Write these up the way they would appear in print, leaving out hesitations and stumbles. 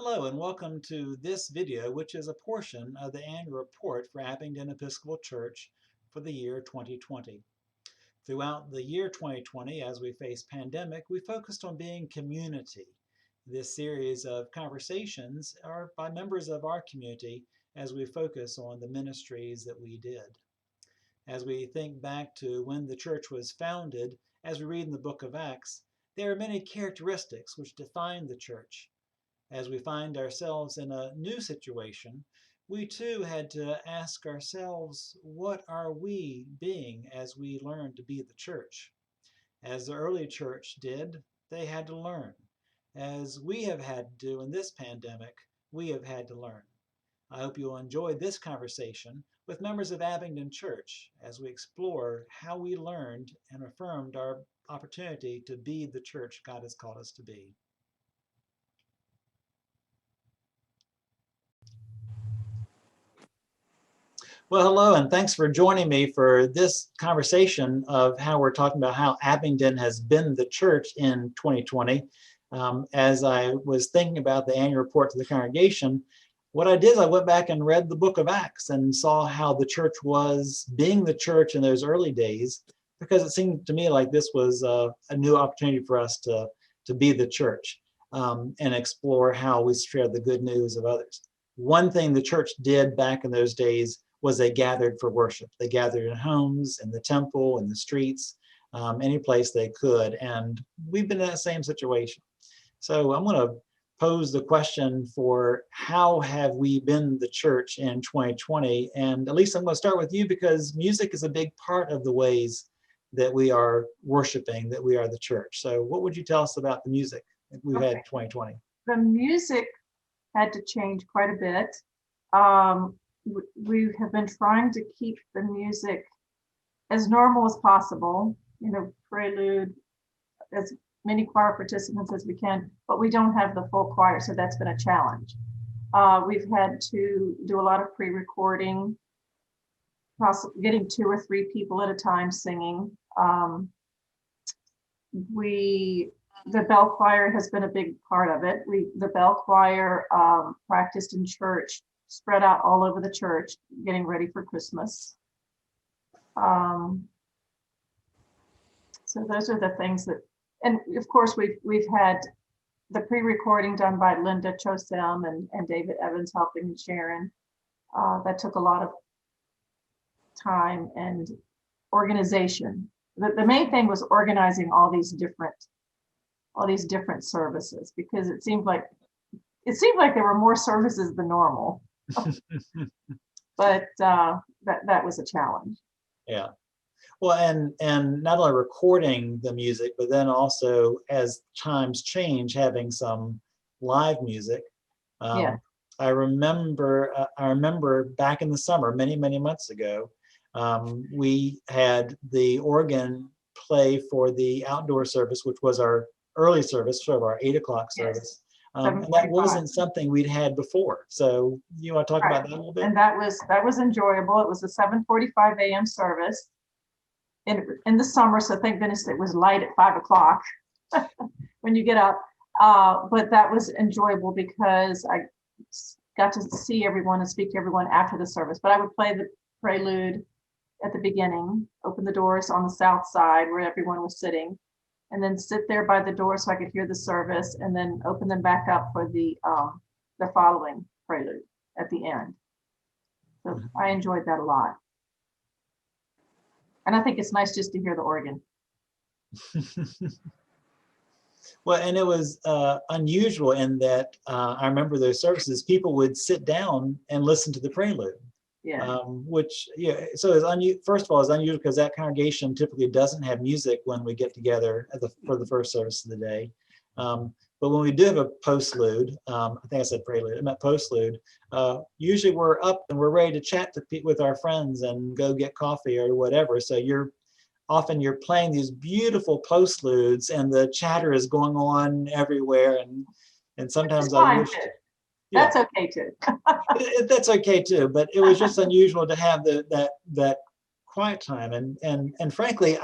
Hello and welcome to this video, which is a portion of the annual report for Abingdon Episcopal Church for the year 2020. Throughout the year 2020, as we faced pandemic, we focused on being community. This series of conversations are by members of our community as we focus on the ministries that we did. As we think back to when the church was founded, as we read in the book of Acts, there are many characteristics which define the church. As we find ourselves in a new situation, we too had to ask ourselves, what are we being as we learn to be the church? As the early church did, they had to learn. As we have had to do in this pandemic, we have had to learn. I hope you'll enjoy this conversation with members of Abingdon Church as we explore how we learned and affirmed our opportunity to be the church God has called us to be. Well, hello, and thanks for joining me for this conversation of how we're talking about how Abingdon has been the church in 2020. As I was thinking about the annual report to the congregation, what I did is I went back and read the book of Acts and saw how the church was being the church in those early days, because it seemed to me like this was a new opportunity for us to be the church and explore how we share the good news of others. One thing the church did back in those days was they gathered for worship. They gathered in homes, in the temple, in the streets, any place they could. And we've been in that same situation. So I'm going to pose the question for how have we been the church in 2020? And Alisa, I'm going to start with you because music is a big part of the ways that we are worshiping, that we are the church. So what would you tell us about the music that we've had in 2020? The music had to change quite a bit. We have been trying to keep the music as normal as possible, prelude, as many choir participants as we can, but we don't have the full choir, so that's been a challenge. We've had to do a lot of pre-recording, getting 2 or 3 people at a time singing. The bell choir has been a big part of it. The bell choir practiced in church, spread out all over the church, getting ready for Christmas. So those are the things that, and of course we've had the pre-recording done by Linda Chosem and David Evans helping Sharon. That took a lot of time and organization. The main thing was organizing all these different services, because it seemed like there were more services than normal. But that was a challenge. Yeah. Well, and not only recording the music, but then also as times change, having some live music. Yeah. I remember back in the summer, many months ago, we had the organ play for the outdoor service, which was our early service, sort of our 8 o'clock service. And that wasn't something we'd had before. So you want to talk about that a little bit? And that was enjoyable. It was a 7:45 a.m. service in the summer, so thank goodness it was light at 5 o'clock when you get up. But that was enjoyable because I got to see everyone and speak to everyone after the service. But I would play the prelude at the beginning, open the doors on the south side where everyone was sitting, and then sit there by the door so I could hear the service, and then open them back up for the following prelude at the end. So I enjoyed that a lot. And I think it's nice just to hear the organ. Well, and it was unusual in that I remember those services, people would sit down and listen to the prelude. Yeah. Which, yeah, so first of all, it's unusual because that congregation typically doesn't have music when we get together for the first service of the day. But when we do have a postlude, I think I said prelude, I meant postlude, usually we're up and we're ready to chat with our friends and go get coffee or whatever. So you're playing these beautiful postludes and the chatter is going on everywhere. And sometimes I wish... That's okay too. That's okay too, but it was just unusual to have that quiet time. And frankly,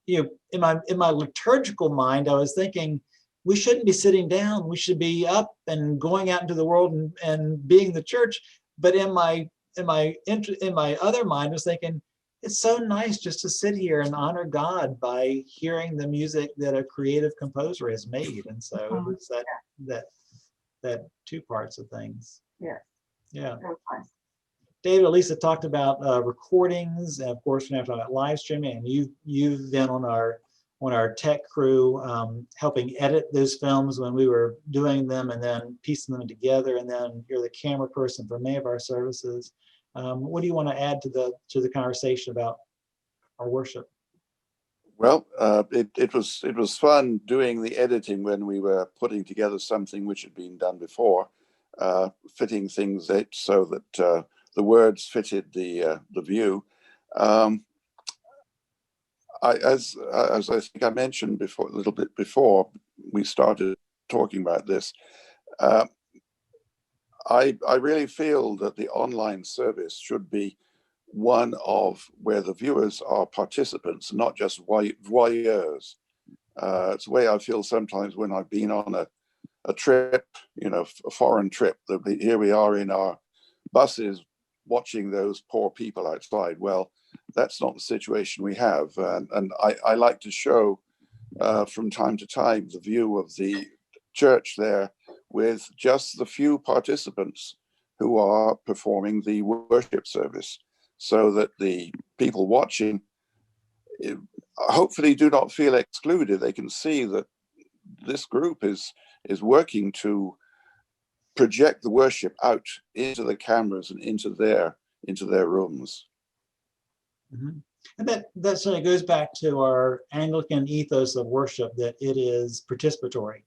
in my liturgical mind, I was thinking, we shouldn't be sitting down. We should be up and going out into the world and being the church. But in my other mind, I was thinking, it's so nice just to sit here and honor God by hearing the music that a creative composer has made. And so it was that two parts of things. Yeah. Yeah. That was nice. David, Alisa talked about recordings, and of course, we're going to talk about live streaming. And you've been on our tech crew, helping edit those films when we were doing them, and then piecing them together. And then you're the camera person for many of our services. What do you want to add to the conversation about our worship? Well, it was fun doing the editing when we were putting together something which had been done before, fitting things so that the words fitted the view. As I think I mentioned before, a little bit before we started talking about this, I really feel that the online service should be one of where the viewers are participants, not just voyeurs. It's the way I feel sometimes when I've been on a trip, a foreign trip. Here we are in our buses watching those poor people outside. Well, that's not the situation we have. And I like to show from time to time the view of the church there with just the few participants who are performing the worship service, so that the people watching hopefully do not feel excluded. They can see that this group is working to project the worship out into the cameras and into their rooms. Mm-hmm. And that sort of goes back to our Anglican ethos of worship, that it is participatory.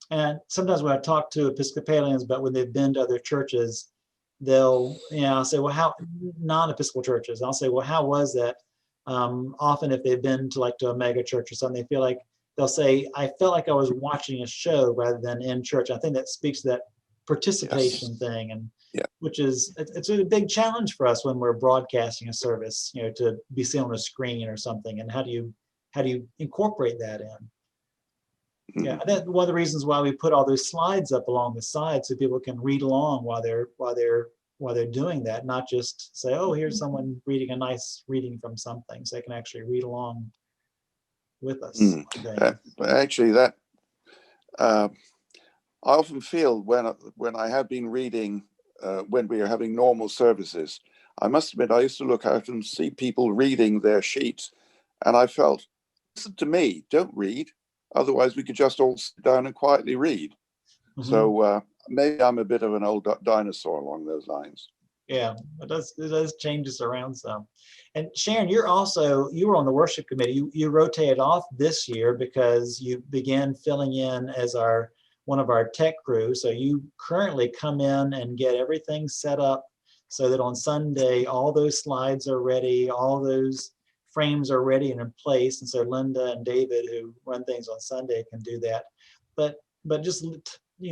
And sometimes when I talk to Episcopalians, but when they've been to other churches, they'll, I'll say, well, how, non-Episcopal churches, I'll say, well, how was that? Often if they've been to a mega church or something, they feel like, they'll say, I felt like I was watching a show rather than in church. I think that speaks to that participation thing, and which is, it's a big challenge for us when we're broadcasting a service, to be seen on a screen or something. And how do you incorporate that in? Mm-hmm. Yeah, that's one of the reasons why we put all those slides up along the side, so people can read along while they're doing that, not just say, oh, here's someone reading a nice reading from something, so they can actually read along with us. Actually, that I often feel when I have been reading, when we are having normal services, I must admit I used to look out and see people reading their sheets, and I felt, listen to me, don't read. Otherwise, we could just all sit down and quietly read. Mm-hmm. So maybe I'm a bit of an old dinosaur along those lines. Yeah, it does change us around some. And Sharon, you were on the worship committee. You rotated off this year because you began filling in as one of our tech crew. So you currently come in and get everything set up so that on Sunday, all those slides are ready, all those frames are ready and in place. And so Linda and David, who run things on Sunday, can do that. But just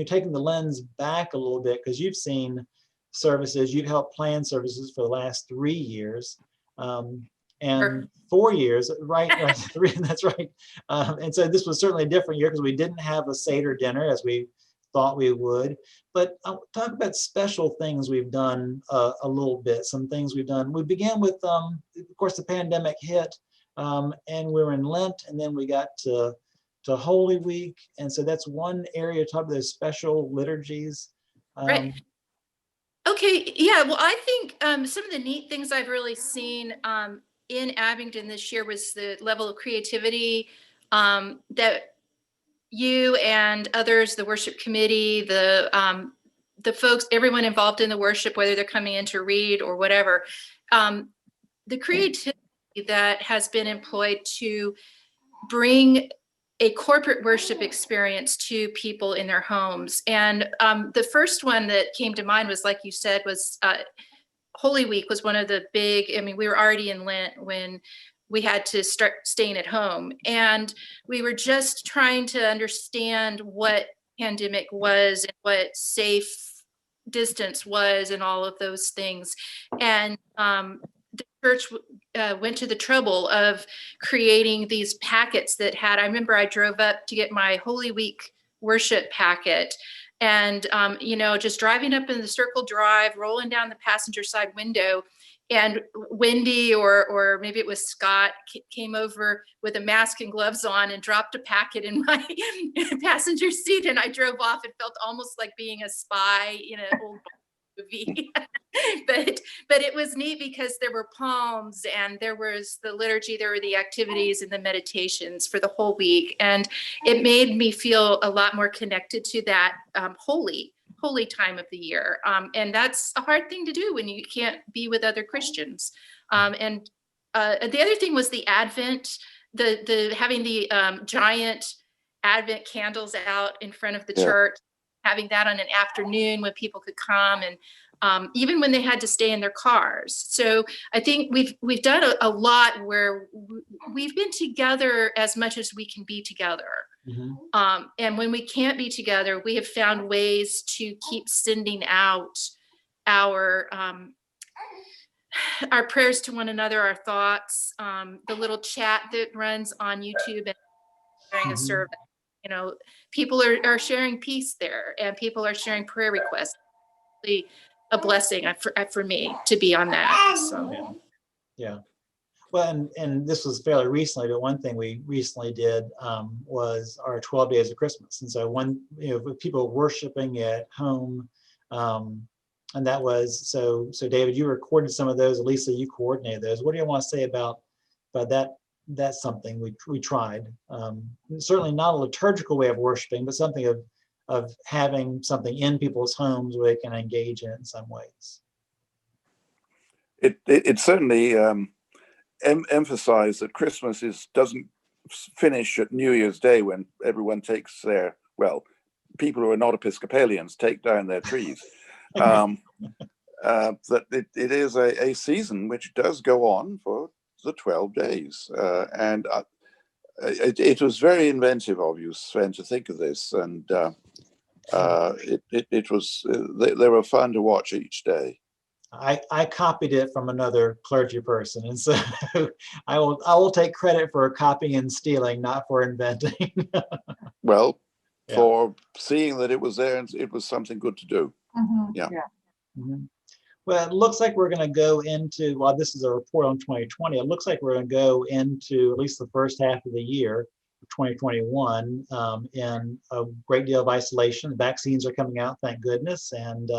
taking the lens back a little bit, because you've seen services, you've helped plan services for the last 3 years, and 4 years, right? That's right. And so this was certainly a different year because we didn't have a Seder dinner as we thought we would. But I'll talk about special things we've done a little bit, some things we've done. We began with, of course, the pandemic hit, and we were in Lent, and then we got to Holy Week. And so that's one area to talk about those special liturgies. Right. Okay, yeah, well, I think some of the neat things I've really seen in Abingdon this year was the level of creativity that you and others, the worship committee, the folks, everyone involved in the worship, whether they're coming in to read or whatever, the creativity that has been employed to bring a corporate worship experience to people in their homes. And the first one that came to mind was, like you said, was Holy Week was one of the big, we were already in Lent when we had to start staying at home. And we were just trying to understand what pandemic was and what safe distance was and all of those things. And the church went to the trouble of creating these packets that had, I remember I drove up to get my Holy Week worship packet, and just driving up in the Circle Drive, rolling down the passenger side window, and Wendy or maybe it was Scott came over with a mask and gloves on and dropped a packet in my passenger seat, and I drove off. It felt almost like being a spy in an old movie. but it was neat because there were poems, and there was the liturgy, there were the activities and the meditations for the whole week, and it made me feel a lot more connected to that holy time of the year. And that's a hard thing to do when you can't be with other Christians. And the other thing was the Advent, the having the giant Advent candles out in front of the church, having that on an afternoon when people could come, and even when they had to stay in their cars. So I think we've done a lot where we've been together as much as we can be together. Mm-hmm. And when we can't be together, we have found ways to keep sending out our prayers to one another, our thoughts, the little chat that runs on YouTube and during a service. People are sharing peace there, and people are sharing prayer requests. It's a blessing for me to be on that. So yeah. Well, and this was fairly recently, but one thing we recently did was our 12 days of Christmas. And so with people worshiping at home, and that was, so David, you recorded some of those. Alisa, you coordinated those. What do you want to say about that? That's something we tried. Certainly not a liturgical way of worshiping, but something of having something in people's homes where they can engage in it in some ways. It certainly emphasized that Christmas doesn't finish at New Year's Day when everyone takes people who are not Episcopalians take down their trees. That it is a season which does go on for the 12 days. And it was very inventive of you, Sven, to think of this. And it was, they were fun to watch each day. I copied it from another clergy person, and so I will take credit for copying and stealing, not for inventing. Well, for seeing that it was there and it was something good to do. Mm-hmm. Yeah. Mm-hmm. Well, it looks like we're going to go into, while this is a report on 2020, it looks like we're going to go into at least the first half of the year, 2021, in a great deal of isolation. Vaccines are coming out, thank goodness, and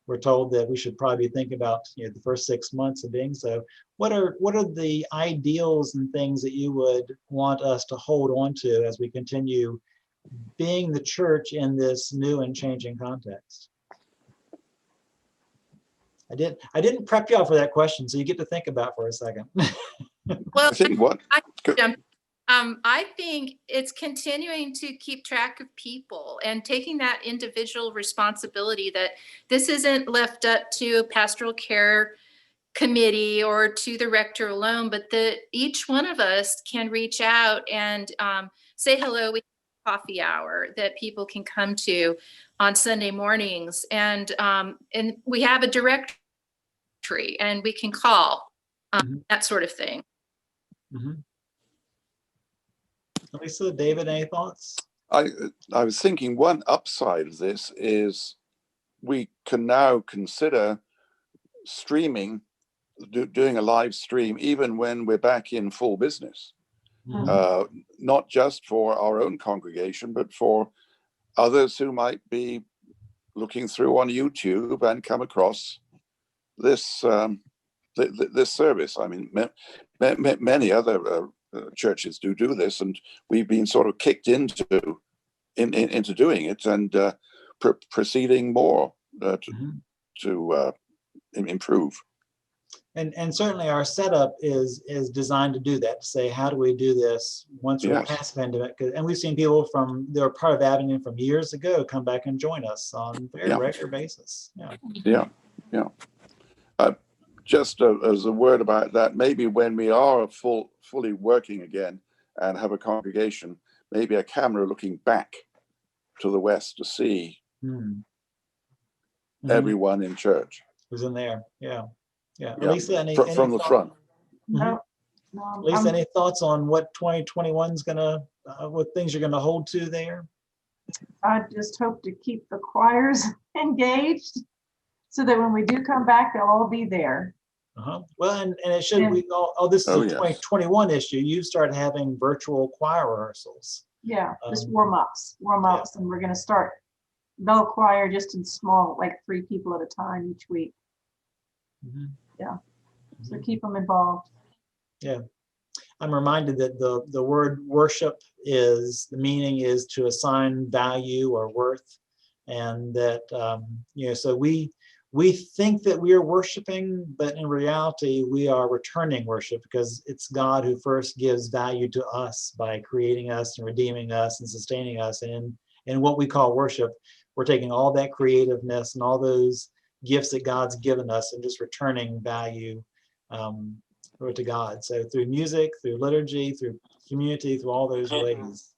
we're told that we should probably be thinking about the first 6 months of being so. What are the ideals and things that you would want us to hold on to as we continue being the church in this new and changing context? I didn't prep you all for that question, so you get to think about for a second. Well, I think what? I think it's continuing to keep track of people and taking that individual responsibility, that this isn't left up to a pastoral care committee or to the rector alone, but that each one of us can reach out and say hello. We have a coffee hour that people can come to on Sunday mornings, and we have a directory and we can call, that sort of thing. Mm-hmm. Alisa, David, any thoughts? I was thinking one upside of this is we can now consider streaming, doing a live stream, even when we're back in full business. Mm-hmm. Not just for our own congregation, but for others who might be looking through on YouTube and come across this this service. I mean, many other churches do this, and we've been sort of kicked into doing it and proceeding more to improve. And certainly our setup is designed to do that, to say, how do we do this once we're past the pandemic? And we've seen people that are part of Abingdon from years ago come back and join us on a very regular basis. Yeah. Just as a word about that, maybe when we are fully working again and have a congregation, maybe a camera looking back to the west to see everyone in church. Who's in there? Yeah. Yeah. Yeah, Alisa, any from the thoughts? front. No, no, Alisa, any thoughts on what 2021 is gonna, what things you're gonna hold to there? I just hope to keep the choirs engaged so that when we do come back, they'll all be there. Well, and it should, And- this is Oh, a yes. 2021 issue. You started having virtual choir rehearsals. Yeah, just Um, warm ups, and we're gonna start bell choir just in small, like 3 people at a time each week. Mhm. Yeah. So Mhm. keep them involved. Yeah. I'm reminded that the word worship is, the meaning is to assign value or worth. And that, so we think that we are worshiping, but in reality, we are returning worship because it's God who first gives value to us by creating us and redeeming us and sustaining us. And in what we call worship, we're taking all that creativeness and all those gifts that God's given us and just returning value to God. So through music, through liturgy, through community, through all those ways.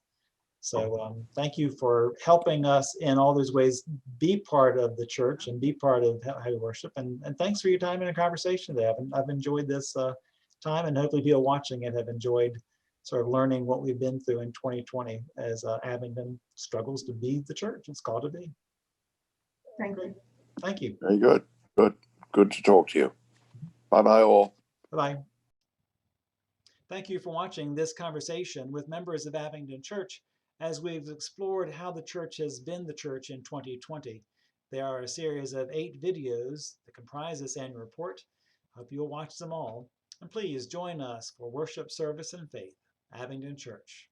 So thank you for helping us in all those ways be part of the church and be part of how we worship. And thanks for your time and a conversation today. I've enjoyed this time, and hopefully people watching it have enjoyed sort of learning what we've been through in 2020 as Abingdon struggles to be the church it's called to be. Thank you. Thank you. Very good. Good to talk to you. Bye-bye all. Bye-bye. Thank you for watching this conversation with members of Abingdon Church as we've explored how the church has been the church in 2020. There are a series of 8 videos that comprise this annual report. Hope you'll watch them all. And please join us for worship, service, and faith. Abingdon Church.